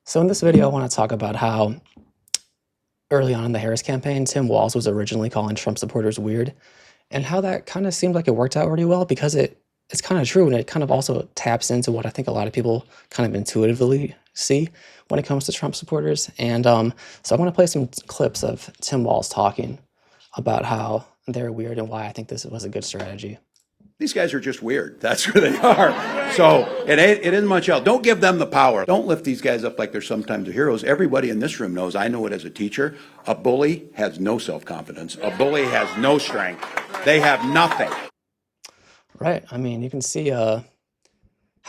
So in this video, I want to talk about how early on in the Harris campaign, Tim Walz was originally calling Trump supporters weird, and how that kind of seemed like it worked out really well because it's kind of true, and it kind of also taps into what I think a lot of people kind of intuitively see when it comes to Trump supporters. And so I want to play some clips of Tim Walz talking about how they're weird and why I think this was a good strategy. These guys are just weird. That's who they are. So it isn't much else. Don't give them the power. Don't lift these guys up like they're sometimes heroes. Everybody in this room knows, I know it as a teacher, a bully has no self-confidence. A bully has no strength. They have nothing. Right. I mean, you can see how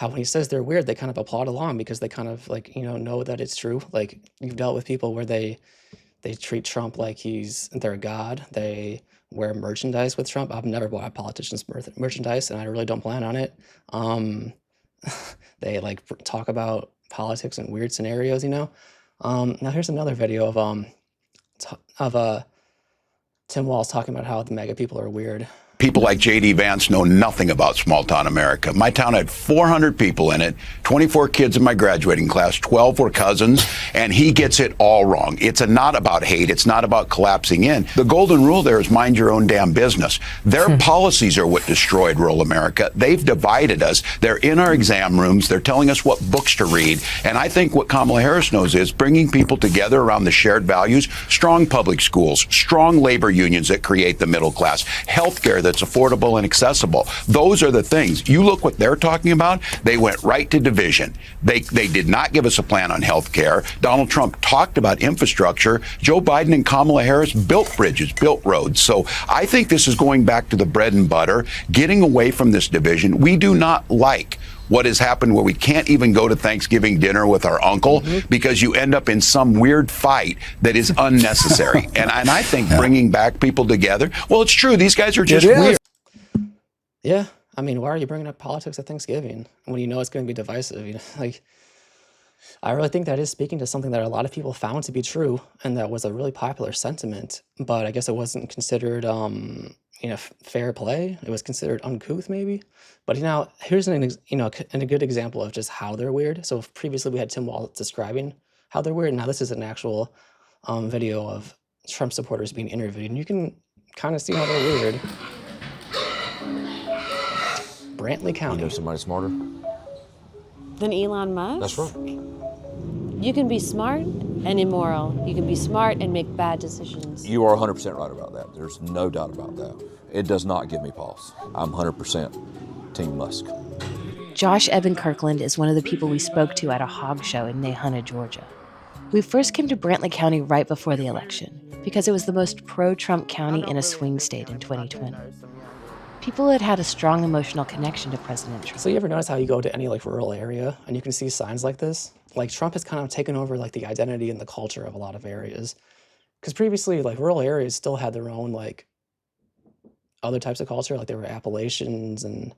when he says they're weird, they kind of applaud along because they kind of like, know that it's true. Like you've dealt with people where they treat Trump like they're a god. They wear merchandise with Trump. I've never bought politicians' merchandise, and I really don't plan on it. They like talk about politics and weird scenarios, Now here's another video of Tim Walz talking about how the MAGA people are weird. People like J.D. Vance know nothing about small town America. My town had 400 people in it, 24 kids in my graduating class, 12 were cousins, and he gets it all wrong. It's not about hate. It's not about collapsing in. The golden rule there is mind your own damn business. Their policies are what destroyed rural America. They've divided us. They're in our exam rooms. They're telling us what books to read. And I think what Kamala Harris knows is bringing people together around the shared values, strong public schools, strong labor unions that create the middle class, healthcare that's affordable and accessible. Those are the things. You look what they're talking about. They went right to division. They did not give us a plan on health care. Donald Trump talked about infrastructure. Joe Biden and Kamala Harris built bridges, built roads. So I think this is going back to the bread and butter, getting away from this division. We do not like what has happened where we can't even go to Thanksgiving dinner with our uncle because you end up in some weird fight that is unnecessary. and I think bringing back people together, well, it's true. These guys are just weird. Yeah. I mean, why are you bringing up politics at Thanksgiving when you know it's going to be divisive? Like, I really think that is speaking to something that a lot of people found to be true, and that was a really popular sentiment, but I guess it wasn't considered, fair play. It was considered uncouth, maybe. But here's a good example of just how they're weird. So previously we had Tim Walz describing how they're weird. Now this is an actual video of Trump supporters being interviewed, and you can kind of see how they're weird. Brantley County. You know somebody smarter? Than Elon Musk? That's right. You can be smart and immoral. You can be smart and make bad decisions. You are 100% right about that. There's no doubt about that. It does not give me pause. I'm 100% Team Musk. Josh Evan Kirkland is one of the people we spoke to at a hog show in Nahunta, Georgia. We first came to Brantley County right before the election because it was the most pro-Trump county in a swing state in 2020. People had a strong emotional connection to President Trump. So you ever notice how you go to any rural area and you can see signs like this? Like Trump has kind of taken over the identity and the culture of a lot of areas. Because previously rural areas still had their own other types of culture. Like there were Appalachians and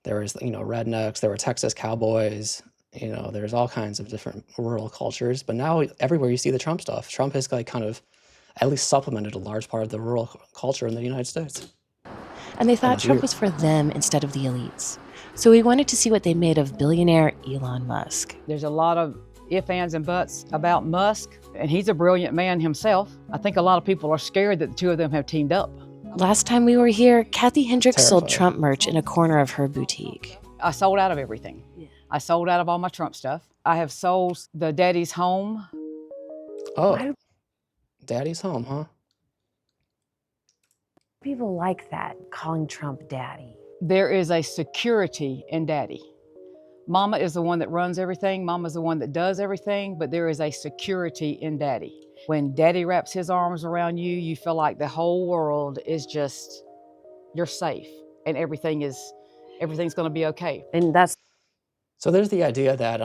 there was rednecks, there were Texas cowboys, there's all kinds of different rural cultures. But now everywhere you see the Trump stuff, Trump has kind of at least supplemented a large part of the rural culture in the United States. And they thought Trump was for them instead of the elites. So we wanted to see what they made of billionaire Elon Musk. There's a lot of ifs, ands, and buts about Musk, and he's a brilliant man himself. I think a lot of people are scared that the two of them have teamed up. Last time we were here, Kathy Hendricks sold Trump merch in a corner of her boutique. I sold out of everything. Yeah. I sold out of all my Trump stuff. I have sold the Daddy's Home. Oh, Daddy's Home, huh? People like that, calling Trump daddy. There is a security in Daddy. Mama is the one that runs everything. Mama's the one that does everything, but there is a security in Daddy. When Daddy wraps his arms around you, you feel like the whole world is just, you're safe and everything's gonna be okay. And that's... So there's the idea that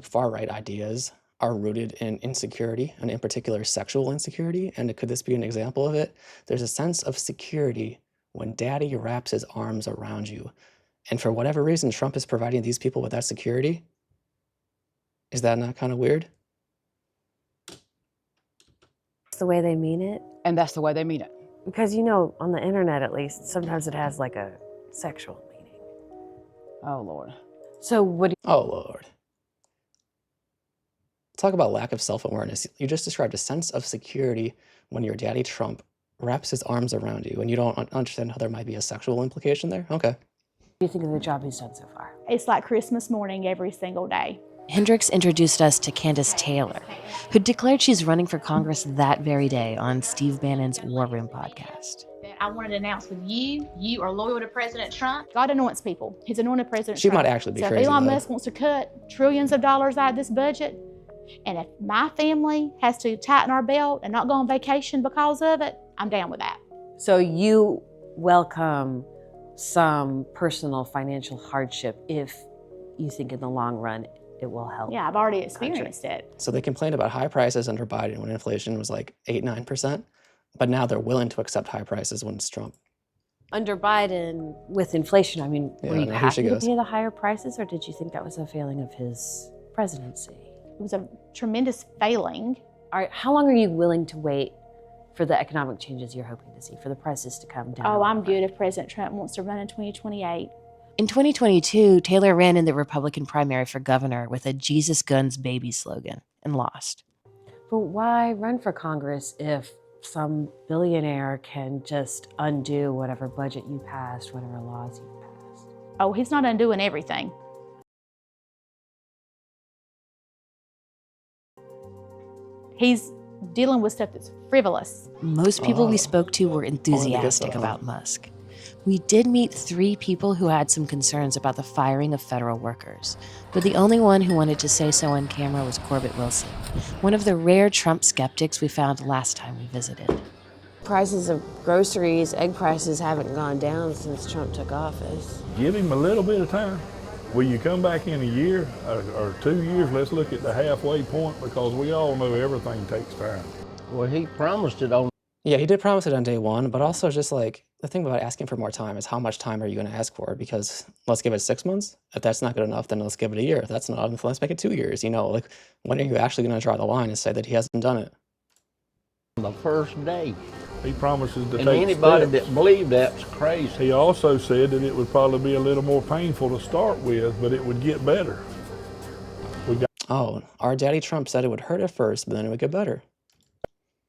far-right ideas are rooted in insecurity, and in particular sexual insecurity. And could this be an example of it? There's a sense of security when Daddy wraps his arms around you. And for whatever reason, Trump is providing these people with that security. Is that not kind of weird? That's the way they mean it. And that's the way they mean it. Because on the internet at least, sometimes it has a sexual meaning. Oh, Lord. So what do Oh, Lord. Talk about lack of self-awareness. You just described a sense of security when your daddy Trump wraps his arms around you and you don't understand how there might be a sexual implication there? Okay. What do you think of the job he's done so far? It's like Christmas morning every single day. Hendricks introduced us to Candace Taylor, who declared she's running for Congress that very day on Steve Bannon's War Room podcast. I wanted to announce with you are loyal to President Trump. God anoints people. He's anointed President She Trump. might actually be so crazy, if Elon though. Musk wants to cut trillions of dollars out of this budget, and if my family has to tighten our belt and not go on vacation because of it, I'm down with that. So you welcome some personal financial hardship if you think in the long run it will help. Yeah, I've already experienced it. So they complained about high prices under Biden when inflation was like 8-9%, but now they're willing to accept high prices when it's Trump. Under Biden, with inflation, I mean, were Yeah, you now here she happy to goes. pay the higher prices, or did you think that was a failing of his presidency? It was a tremendous failing. All right, how long are you willing to wait for the economic changes you're hoping to see, for the prices to come down? Oh, I'm good if President Trump wants to run in 2028. In 2022, Taylor ran in the Republican primary for governor with a Jesus Guns Baby slogan and lost. But why run for Congress if some billionaire can just undo whatever budget you passed, whatever laws you passed? Oh, he's not undoing everything. He's dealing with stuff that's frivolous. Most people we Oh. spoke to were enthusiastic stuff, huh? about Musk. We did meet 3 people who had some concerns about the firing of federal workers, but the only one who wanted to say so on camera was Corbett Wilson, one of the rare Trump skeptics we found last time we visited. Prices of groceries, egg prices haven't gone down since Trump took office. Give him a little bit of time. Will you come back in a year or 2 years? Let's look at the halfway point, because we all know everything takes time. Well, he promised it on. Yeah, he did promise it on day one, but also just like the thing about asking for more time is how much time are you going to ask for? Because let's give it 6 months. If that's not good enough, then let's give it a year. If that's not enough, let's make it 2 years. You know, like when are you actually going to draw the line and say that he hasn't done it? The first day. He promises to And take anybody steps. that believed that's crazy. He also said that it would probably be a little more painful to start with, but it would get better. Oh, our daddy Trump said it would hurt at first, but then it would get better.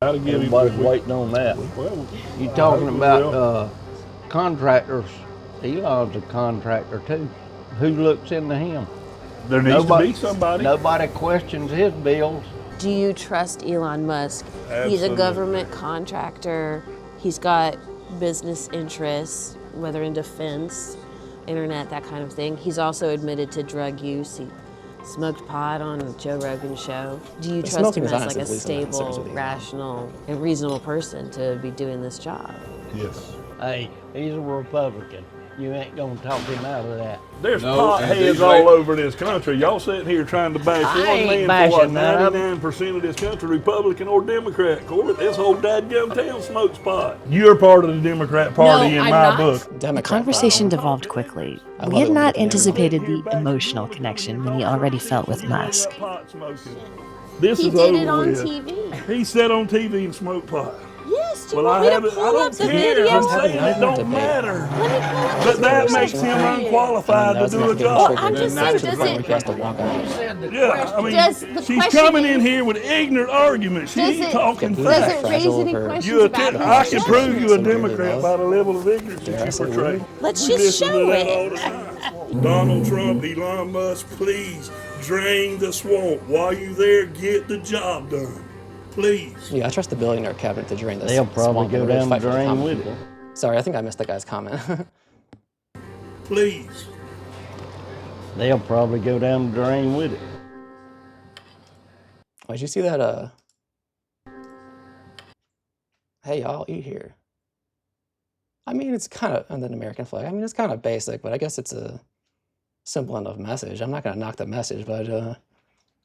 Got to give him. Everybody's waiting on that. Well, You I talking hope we about will. contractors. Elon's a contractor too. Who looks into him? There needs to be somebody. Nobody questions his bills. Do you trust Elon Musk? He's a Absolutely. government contractor. He's got business interests, whether in defense, internet, that kind of thing. He's also admitted to drug use. He smoked pot on Joe Rogan's show. Do you The trust smoking him is as like a honestly legal, stable, seriously. rational, and reasonable person to be doing this job? Yes. Hey, he's a Republican. You ain't gonna talk him out of that. There's No, potheads all over this country. Y'all sitting here trying to bash I one ain't man for what, bashing none. 99% of this country, Republican or Democrat. Corbett, this whole dadgum town smokes pot. You're part of the Democrat Party in my book. The Democrat. conversation devolved quickly. I We love had it when not you do that. anticipated the emotional connection Minnie already felt with Musk. Pot smoking. This He is did over it on with. TV. He sat on TV and smoked pot. Yes, do you Well, want I me to haven't. I pull up don't the care. video? I'm saying it don't matter. But that makes him unqualified to do a job. I'm just saying, does He has it, to walk out. Yeah, I mean, Does the she's question coming in is- here with ignorant arguments. She Does ain't it- talking does does facts. it raise any Fragile questions You about attempt, I who can she prove is? you a Democrat by the level of ignorance Yeah, I that you said portray. really. Let's We just listen to show that it. all the time. Donald Trump, Elon Musk, please drain the swamp. While you there, get the job done. Please. Yeah, I trust the billionaire cabinet to drain this. They'll probably swamp go and really down fight the for drain common with people. it. Sorry, I think I missed that guy's comment. Please. They'll probably go down the drain with it. Oh, did you see that? Hey, y'all, eat here. I mean, it's kind of, and then American flag. I mean, it's kind of basic, but I guess it's a simple enough message. I'm not gonna knock the message, but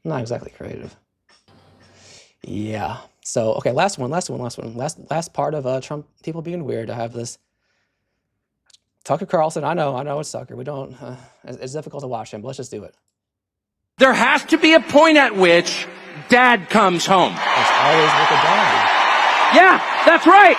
not exactly creative. Yeah. So, okay, last part of Trump people being weird. I have this Tucker Carlson. I know it's Tucker. We don't. It's difficult to watch him, but let's just do it. There has to be a point at which dad comes home. It's always with a dad. Yeah, that's right.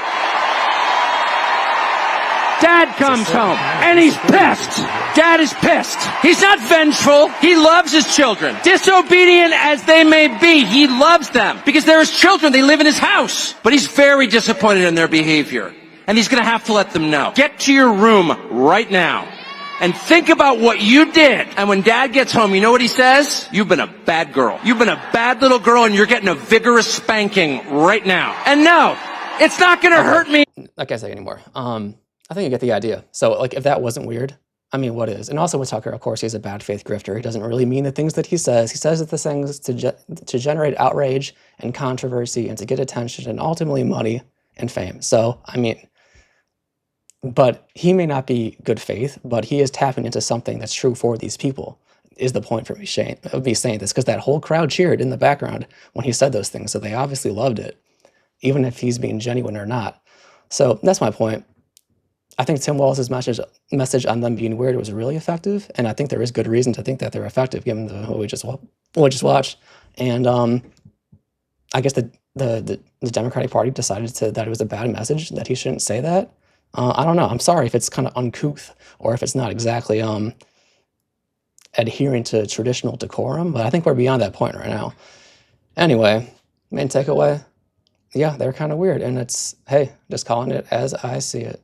Dad comes home and he's pissed. Dad is pissed. He's not vengeful. He loves his children. Disobedient as they may be, he loves them because they're his children. They live in his house. But he's very disappointed in their behavior. And he's going to have to let them know. Get to your room right now and think about what you did. And when Dad gets home, you know what he says? You've been a bad girl. You've been a bad little girl and you're getting a vigorous spanking right now. And no, it's not going to hurt me. I can't say anymore. I think you get the idea. So, like, if that wasn't weird, I mean, what is? And also with Tucker, of course, he's a bad faith grifter. He doesn't really mean the things that he says. He says the things to generate outrage and controversy and to get attention and ultimately money and fame. So, I mean, but he may not be good faith, but he is tapping into something that's true for these people, is the point for me saying this, because that whole crowd cheered in the background when he said those things. So they obviously loved it, even if he's being genuine or not. So that's my point. I think Tim Walz's message on them being weird was really effective, and I think there is good reason to think that they're effective given what we just watched. And I guess the Democratic Party decided that it was a bad message, that he shouldn't say that. I don't know. I'm sorry if it's kind of uncouth or if it's not exactly adhering to traditional decorum, but I think we're beyond that point right now. Anyway, main takeaway, yeah, they're kind of weird, and it's, hey, just calling it as I see it.